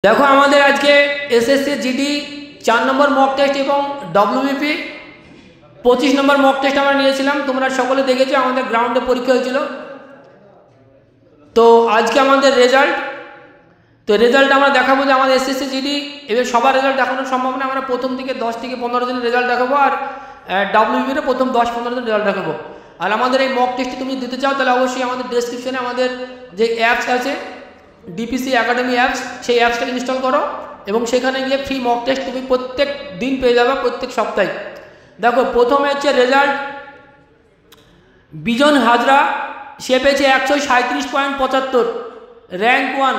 দেখো আমাদের আজকে এসএসসি জিডি 4 নম্বর মক টেস্ট এবং ডব্লিউবিপি 25 নম্বর মক টেস্ট আমরা নিয়েছিলাম। তোমরা সকলে দেখেছো আমাদের গ্রাউন্ডে পরীক্ষা হয়েছিল। তো আজকে আমাদের রেজাল্ট আমরা দেখাবো যে আমাদের এসএসসি জিডি এবার সবার রেজাল্ট দেখানো সম্ভব না। আমরা প্রথম থেকে 10 থেকে 15 জনের রেজাল্ট দেখাবো, আর ডব্লিউবিপির প্রথম 10-15 জন রেজাল্ট দেখাবো। আর আমাদের এই মক টেস্টে তুমি দিতে চাও তাহলে অবশ্যই আমাদের ডেসক্রিপশনে আমাদের যে অ্যাপস আছে ডিপিসি একাডেমি অ্যাপস, সেই অ্যাপসটা ইনস্টল করো এবং সেখানে গিয়ে ফ্রি মক টেস্ট তুমি প্রত্যেক দিন পেয়ে যাবে, প্রত্যেক সপ্তাহে। দেখো প্রথমে হচ্ছে রেজাল্ট বিজন হাজরা, সে পেয়েছে 137.75 র্যাঙ্ক 1,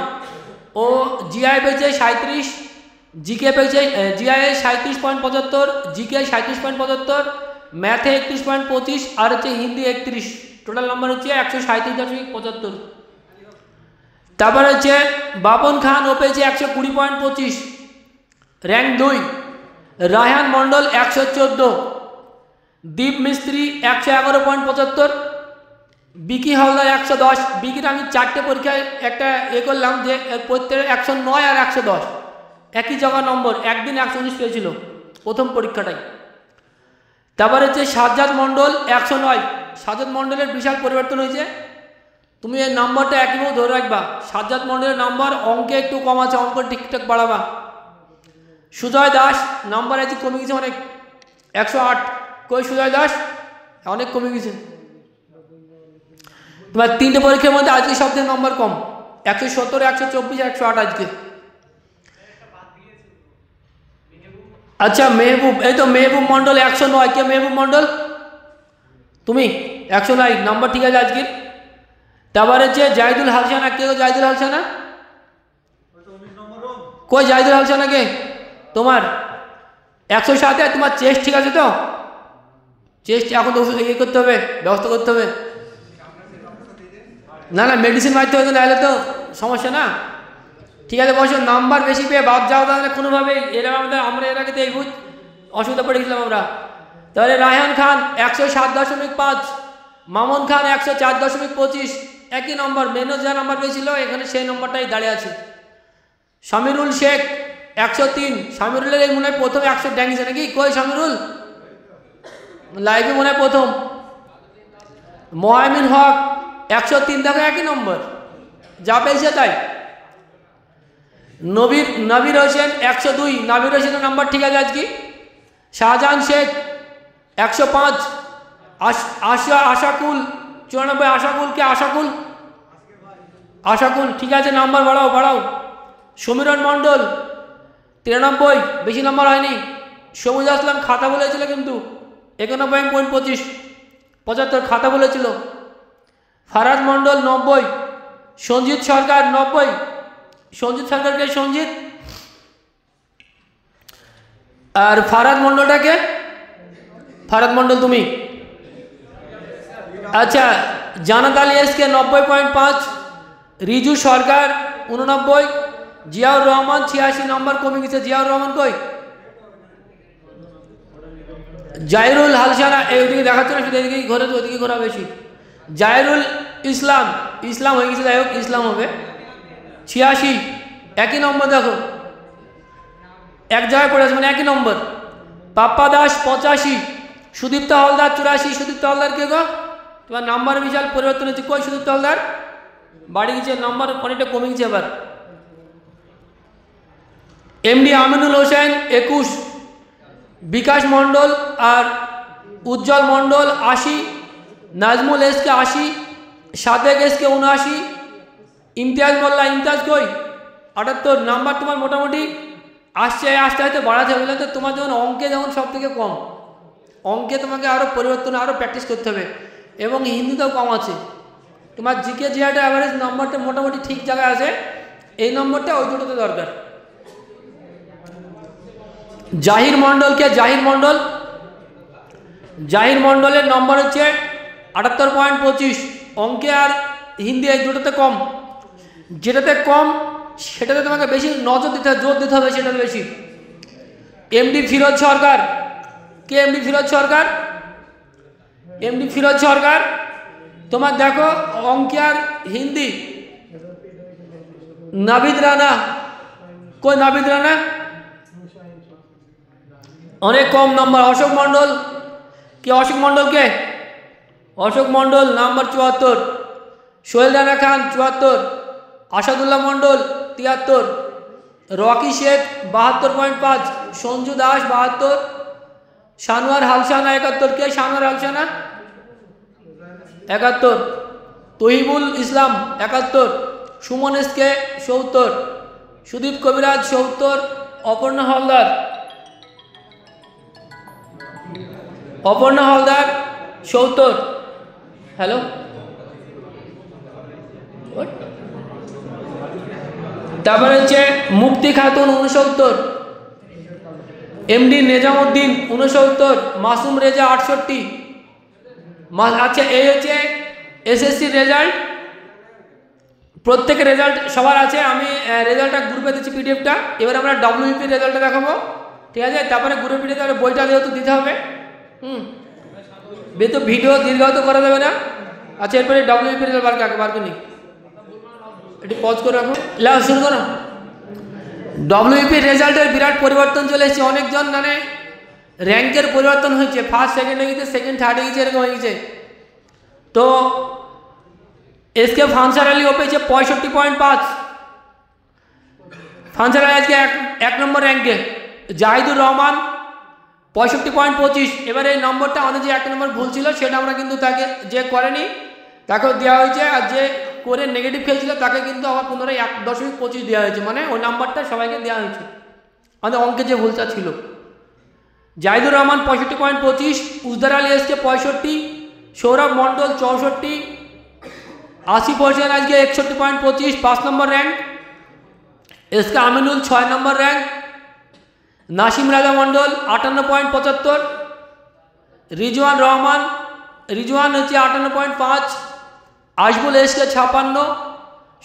ও জিআই পেয়েছে 37, জিকে পেয়েছে জিআই 37.75, জিকে 37.75, ম্যাথে 31.25 আর হচ্ছে হিন্দি 31। টোটাল নাম্বার হচ্ছে 137.75। তারপর হচ্ছে বাপন খান, ও পেয়েছে 120.25 র্যাঙ্ক 2। রায়হান মণ্ডল 114, দীপ মিস্ত্রি 111.75, বিকি হালদার 110। বিকির আমি 4টে পরীক্ষায় একটা করলাম যে প্রত্যেকের 109 আর 110 একই জায়গা নম্বর, একদিন 119 পেয়েছিল প্রথম পরীক্ষাটাই। তারপর হচ্ছে সাজ্জাদ মণ্ডল 109। সাজ্জাদ মণ্ডলের বিশাল পরিবর্তন হয়েছে, তুমি এই নাম্বারটা একইভাবে ধরে রাখবা। সাজ্জাদ মণ্ডলের নাম্বার অঙ্কে একটু কম আছে, অঙ্ক ঠিকঠাক বাড়াবা। সুজয় দাস নাম্বার আছে কমে গেছে অনেক, 108। কই সুজয় দাস, অনেক কমে গেছে। তোমার 3টে পরীক্ষার মধ্যে আজকে সবথেকে নম্বর কম, 117, 124, 108 আজকে। আচ্ছা মেহবুব, এই তো মেহবুব মণ্ডল 109। কে মেহবুব মণ্ডল? তুমি 109 নাম্বার, ঠিক আছে আজকের। তারপর হচ্ছে জাহিদুল হালসানা। কে জাহিদুল হালসানা? কই জাহিদুল হালসানা কে? তোমার 107। তোমার চেস্ট ঠিক আছে তো? চেস্ট এখন তো ইয়ে করতে হবে, ব্যবস্থা করতে হবে। না না মেডিসিন মারতে হবে, নাহলে তো সমস্যা না। ঠিক আছে বসো। নাম্বার বেশি পেয়ে বাদ যাও তাহলে কোনোভাবেই, আমরা এর আগে তো এই অসুবিধা পড়ে গেছিলাম আমরা। তাহলে রায়হান খান 107.5, মামুন খান 104.25, একই নম্বর, মেনু যা নাম্বার পেয়েছিল এখানে সেই নম্বরটাই দাঁড়িয়ে আছে। সামিরুল শেখ 103। সামিরুলের এই মনে হয় প্রথম 100 ড্যাঙ্গিছে নাকি? কই সামিরুল লাইভে মনে হয় প্রথম। মোহাইমিন হক 103, দেখো একই নম্বর, যা পেয়েছে তাই। নবীর হোসেন 102। নবীর হোসেনের নাম্বার ঠিক আছে আজকে। শাহজাহান শেখ 105। আশাকুল 94। আশাকুল কে? আশাকুল ঠিক আছে, নাম্বার বাড়াও। সমীরণ মণ্ডল 93, বেশি নাম্বার হয়নি। সবুজ আসলাম খাতা বলেছিল কিন্তু 91.25 খাতা বলেছিল। ফারাজ মণ্ডল 90। সঞ্জিত সরকার 90। সঞ্জিত সরকারকে? সঞ্জিত আর ফারাজ মণ্ডলটাকে? ফারাজ মণ্ডল তুমি। আচ্ছা জানাত আলী এসকে 90.5। রিজু সরকার 89। জিয়াউর রহমান 86 নম্বর, কমে গেছে। জিয়াউর রহমান কই? জাহিরুল হালসানা এইদিকে দেখাচ্ছে না, শুধু এদিকেই ঘোরে, তো ওইদিকে ঘোরা বেশি। জাহিরুল ইসলাম হয়ে গেছে, যাই হোক ইসলাম হবে 86, একই নম্বর। দেখো এক জায়গায় পড়ে আছে, মানে একই নম্বর। পাপ্পা দাস 85। সুদীপ্ত হালদার 84। সুদীপ্ত হালদার কে গো? তোমার নাম্বার বিশাল পরিবর্তন হচ্ছে। কই সুদীপ্ত হালদার? বাড়ি গেছে, নাম্বার অনেকটা কমে গেছে আবার। এমডি আমিনুল হোসেন 21। বিকাশ মণ্ডল আর উজ্জ্বল মণ্ডল 80। নাজমুল এসকে 80। সাদেক এসকে 79। ইমতিয়াজ মোল্লা, ইমতিয়াজ কই? 78 নাম্বার। তোমার মোটামুটি আস্তে আস্তে বাড়াতে হবে, তো তোমার যেমন অঙ্কে যেমন সব থেকে কম, অঙ্কে তোমাকে আরও পরিবর্তন, আরও প্র্যাকটিস করতে হবে। এবং হিন্দিতেও কম আছে তোমার। জিকে জিআইটা অ্যাভারেজ নম্বরটা মোটামুটি ঠিক জায়গায় আছে, এই নম্বরটা ওই দুটোতে দরকার। জাহির মণ্ডলকে? জাহির মণ্ডলের নম্বর হচ্ছে 78.25। অঙ্কে আর হিন্দি এই দুটোতে কম। যেটাতে কম সেটাতে তোমাকে বেশি নজর দিতে হবে, জোর দিতে হবে সেটাতে বেশি। এমডি ফিরোজ সরকার। কে এমডি ফিরোজ সরকার? এমডি ফিরোজ সরকার তোমার দেখো অঙ্কে আর হিন্দি। নাবিদ রানা কই নাবিদ রানা অনেক কম নম্বর। অশোক মণ্ডল কে? অশোক মণ্ডল কে? অশোক মণ্ডল নাম্বার 74। সোহেল রানা খান 74। আসাদুল্লাহ মণ্ডল 73। রকি শেখ 72.5। সঞ্জু দাস 72। শানোয়ার হালসানা 71। কে শানোয়ার হালসানা? 71। তহিবুল ইসলাম 71। সুমন এসকে 70। সুদীপ কবিরাজ 70। অপর্ণা হালদার 70। হ্যালো, তারপরে হচ্ছে মুক্তি খাতুন 69। এমডি নেজামুদ্দিন 69। মাসুম রেজা 68। আচ্ছা, এই হচ্ছে এসএসসির রেজাল্ট। প্রত্যেকের রেজাল্ট সবার আছে। আমি রেজাল্টটা গ্রুপে দিচ্ছি পিডিএফটা। এবার আমরা ডব্লিউপি রেজাল্টটা দেখাবো, ঠিক আছে? তারপরে গ্রুপে পিডিএফ বইটা যেহেতু দিতে হবে, তো ভিডিও দীর্ঘায়িত করা যাবে না। আচ্ছা, এরপরে ডব্লিউপি রেজাল্ট বার করি, একটু পজ করে রাখো, লা শুরু করো। ডব্লিউপি রেজাল্টের বিরাট পরিবর্তন চলে এসেছে। অনেকজন মানে র্যাঙ্কের পরিবর্তন হয়েছে, ফার্স্ট সেকেন্ড হয়ে গেছে, সেকেন্ড থার্ড হয়ে গেছে, এরকম হয়ে গেছে। তো এসকে ফানসার আলী ও পেয়েছে 65.5। ফানসার আলী আজকে এক নম্বর র্যাঙ্কে। জাহিদুর রহমান 65.25। এবার এই নম্বরটা আমাদের যে একটা নম্বর ভুল ছিল সেটা আমরা কিন্তু তাকে যে করেনি তাকেও দেওয়া হয়েছে, আর যে করে নেগেটিভ খেয়েছিল তাকে কিন্তু আবার পুনরায় 1.25 দেওয়া হয়েছে, মানে ওই নাম্বারটা সবাইকে দেওয়া হয়েছে। আমাদের অঙ্কে যে ভুলটা ছিল। জাহিদুর রহমান 65.25। উজদার আলী এসকে 65। সৌরভ মণ্ডল 64। 80% আজকে 61.25, 5 নম্বর র্যাঙ্ক। এসকে আমিনুল 6 নম্বর র্যাঙ্ক। নাসিম রাজা মণ্ডল 58.75। রিজওয়ান হচ্ছে 58.5। আশবুল এসকে 56।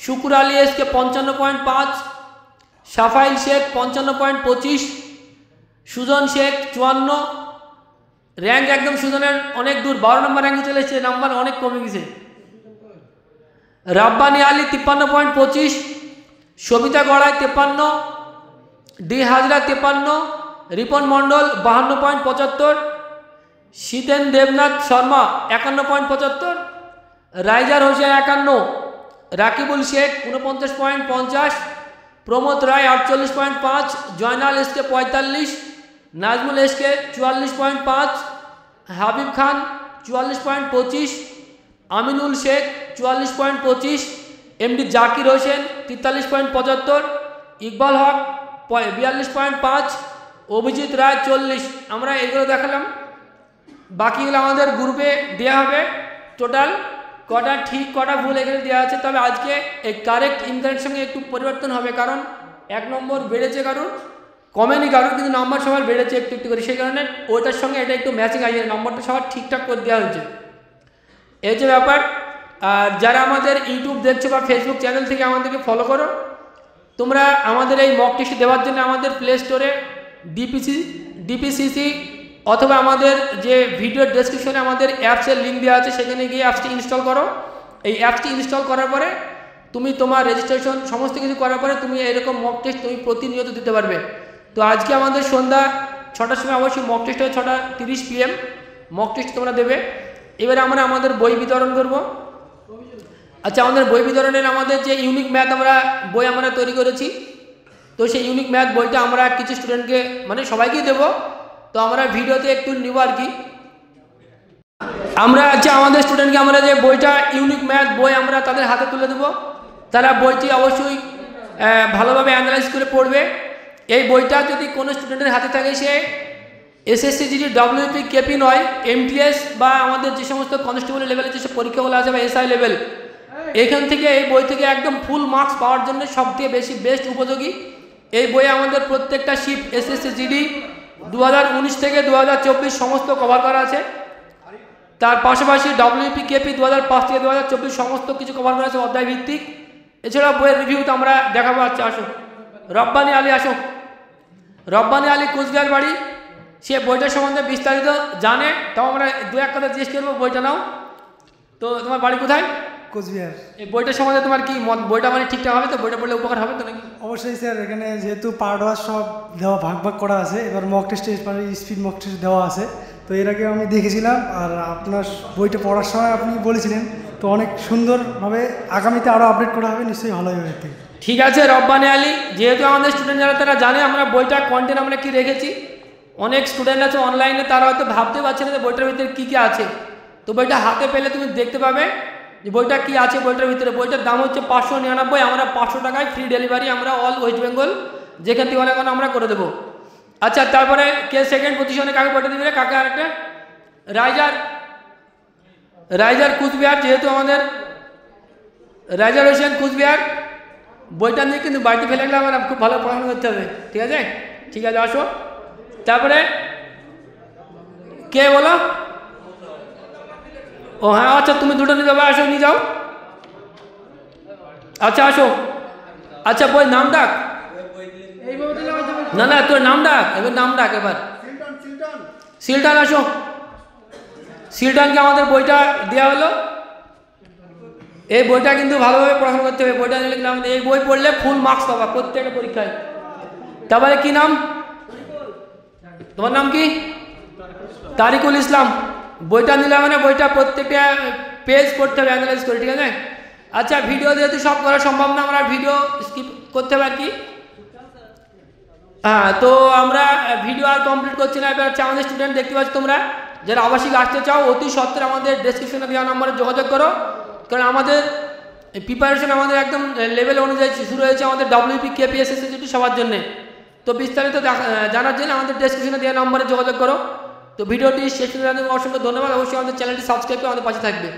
শুকুর আলী এসকে 55.5। সাফাইল শেখ 55.25। সুজন শেখ 54। র্যাঙ্ক একদম সুজনের অনেক দূর, 12 নম্বর র্যাঙ্কে চলে এসেছে, নাম্বার অনেক কমে গেছে। রাব্বানি আলী 53.25। সবিতা গড়াই 53। ডি হাজরা 53। রিপন মণ্ডল 52.75। শীতেন দেবনাথ শর্মা 51.75। রাইজার হোসেন 51। রাকিবুল শেখ 49.50। প্রমোদ রায় 48.5। জয়নাল এসকে 45। নাজমুল এসকে 44.5। হাবিব খান 44.25। আমিনুল শেখ 44.25। এমডি জাকির হোসেন 43.75। ইকবাল হক 42.5। অভিজিৎ রায় 40। আমরা এগুলো দেখালাম, বাকিগুলো আমাদের গ্রুপে দেওয়া হবে। টোটাল কটা ঠিক কটা ভুল এখানে দেওয়া আছে। তবে আজকে এই কারেক্ট ইনকারেক্ট সঙ্গে একটু পরিবর্তন হবে, কারণ 1 নম্বর বেড়েছে কারণ, কমেনি কারণ, কিন্তু নাম্বার সবার বেড়েছে একটু একটু করে, সেই কারণে ওইটার সঙ্গে এটা একটু ম্যাচিং আছে, নম্বরটা সবার ঠিকঠাক করে দেওয়া হয়েছে। এই যে ব্যাপার। আর যারা আমাদের ইউটিউব দেখছো বা ফেসবুক চ্যানেল থেকে আমাদেরকে ফলো করো, তোমরা আমাদের এই মক টেস্ট দেওয়ার জন্য আমাদের প্লে স্টোরে ডিপিসিসি অথবা আমাদের যে ভিডিওর ডেসক্রিপশনে আমাদের অ্যাপসের লিঙ্ক দেওয়া আছে, সেখানে গিয়ে অ্যাপসটি ইনস্টল করো। এই অ্যাপসটি ইনস্টল করার পরে তুমি তোমার রেজিস্ট্রেশন সমস্ত কিছু করার পরে তুমি এরকম মক টেস্ট তুমি প্রতিনিয়ত দিতে পারবে। তো আজকে আমাদের সন্ধ্যা 6টার সময় অবশ্যই মক টেস্ট হয়, 6:30 PM মক টেস্ট তোমরা দেবে। এবারে আমরা আমাদের বই বিতরণ করব। আচ্ছা, আমাদের বই বিতরণের আমাদের যে ইউনিক ম্যাথ বই আমরা তৈরি করেছি, তো সেই ইউনিক ম্যাথ বইটা আমরা কিছু স্টুডেন্টকে মানে সবাইকেই দেবো। তো আমরা ভিডিওতে একটু নিব আর কি। আমরা আচ্ছা আমাদের স্টুডেন্টকে আমরা যে বইটা ইউনিক ম্যাথ বই আমরা তাদের হাতে তুলে দেবো, তারা বইটি অবশ্যই ভালোভাবে অ্যানালাইজ করে পড়বে। এই বইটা যদি কোনো স্টুডেন্টের হাতে থাকে, সে এসএসসি জিডি ডব্লিউপি কেপি নয়, এমটিএস বা আমাদের যে সমস্ত কনস্টেবল লেভেলের যেসব পরীক্ষাগুলো আছে বা এসআই লেভেল, এখান থেকে এই বই থেকে একদম ফুল মার্কস পাওয়ার জন্য সবথেকে বেশি বেস্ট উপযোগী। এই বইয়ে আমাদের প্রত্যেকটা শিফট এসএসসি জিডি 2019 থেকে 2024 সমস্ত কভার করা আছে। তার পাশাপাশি ডব্লিউপি কেপি 2005 থেকে 2024 সমস্ত কিছু কভার করা আছে অধ্যায় ভিত্তিক। এছাড়া বইয়ের রিভিউ তো আমরা দেখাবো। আচ্ছা আসো, রব্বানি আলী আসো। রব্বানি আলী কুচবিহার বাড়ি, সে বইটার সম্বন্ধে বিস্তারিত জানে, তাও আমরা 2-1 কথা জিজ্ঞেস করবো। বইটা নাও তো, তোমার বাড়ি কোথায়? কোচবিহার। এই বইটার সম্বন্ধে তোমার কি মত? বইটা মানে ঠিকঠাক হবে তো? বইটা পড়লে উপকার হবে তো নাকি? অবশ্যই স্যার, এখানে যেহেতু পার্ট ওয়াইজ সব দেওয়া ভাগ ভাগ করা আছে, এবার মক টেস্টে স্পিড মক টেস্ট দেওয়া আছে, তো এর আগে আমি দেখেছিলাম। আর আপনার বইটা পড়ার সময় আপনি বলেছিলেন, তো অনেক সুন্দরভাবে আগামীতে আরও আপডেট করা হবে, নিশ্চয়ই ভালো হবে এর থেকে। ঠিক আছে রব্বানি আলী, যেহেতু আমাদের স্টুডেন্ট যারা তারা জানে আমরা বইটা কন্টেন্ট আমরা কি রেখেছি, অনেক স্টুডেন্ট আছে অনলাইনে, তারা হয়তো ভাবতে পারছে না যে বইটার ভিতরে কী কী আছে। তো বইটা হাতে পেলে তুমি দেখতে পাবে যে বইটা কী আছে বইটার ভিতরে। বইটার দাম হচ্ছে 599, আমরা 500 টাকায় ফ্রি ডেলিভারি আমরা অল ওয়েস্ট বেঙ্গল যেখান থেকে অনেক আমরা করে দেবো। আচ্ছা, তারপরে কে সেকেন্ড পজিশনে কাকে বইটা দিবে? কাকে? আরেকটা রাইজার কুচবিহার, যেহেতু আমাদের রাইজার হোসেন কুচবিহার, বইটা নিয়ে কিন্তু বাড়িতে ফেলে গেলে আমার খুব ভালো পড়াশোনা করতে হবে। ঠিক আছে, ঠিক আছে, আসো। তারপরে কে বলো? ও হ্যাঁ, আচ্ছা তুমি দুটো নিয়ে যাবে, আসো নিয়ে যাও। আচ্ছা আসো। আচ্ছা বই নাম ডাক, না না তোর নাম ডাক, এবার নাম ডাক এবার। সিলটান, আসো। সিলটানকে আমাদের বইটা দেওয়া হলো। এই বইটা কিন্তু ভালোভাবে পড়াশোনা করতে হবে। বইটা নিলে কিন্তু আমাদের এই বই পড়লে ফুল মার্কস পাবা প্রত্যেকটা পরীক্ষায়। তারপরে কি নাম তোমার? নাম কি? তারিকুল ইসলাম। বইটা নিলে মানে বইটা প্রত্যেকটা পেজ পড়তে হবে অ্যানালাইজ করে। ঠিক আছে। আচ্ছা, ভিডিও যেহেতু সব করা সম্ভব না, আমরা ভিডিও স্কিপ করতে হবে আর কি। হ্যাঁ, তো আমরা ভিডিও আর কমপ্লিট করছি না। এবার হচ্ছে আমাদের স্টুডেন্ট দেখতে পাচ্ছ তোমরা, যারা আবাসিক আসতে চাও অতি সত্ত্বর আমাদের ডেসক্রিপশনে দেওয়া নম্বরে যোগাযোগ করো। কারণ আমাদের প্রিপারেশন আমাদের একদম লেভেল অনুযায়ী শুরু হয়েছে আমাদের WP KPS SSC সবার জন্যে। তো বিস্তারিত জানার জন্য আমাদের ডেসক্রিপশনে দেওয়া নম্বরে যোগাযোগ করো। তো ভিডিওটি শেষ করে অসংখ্য ধন্যবাদ। অবশ্যই আমাদের চ্যানেলটি সাবস্ক্রাইব করে আমাদের পাশে থাকবে।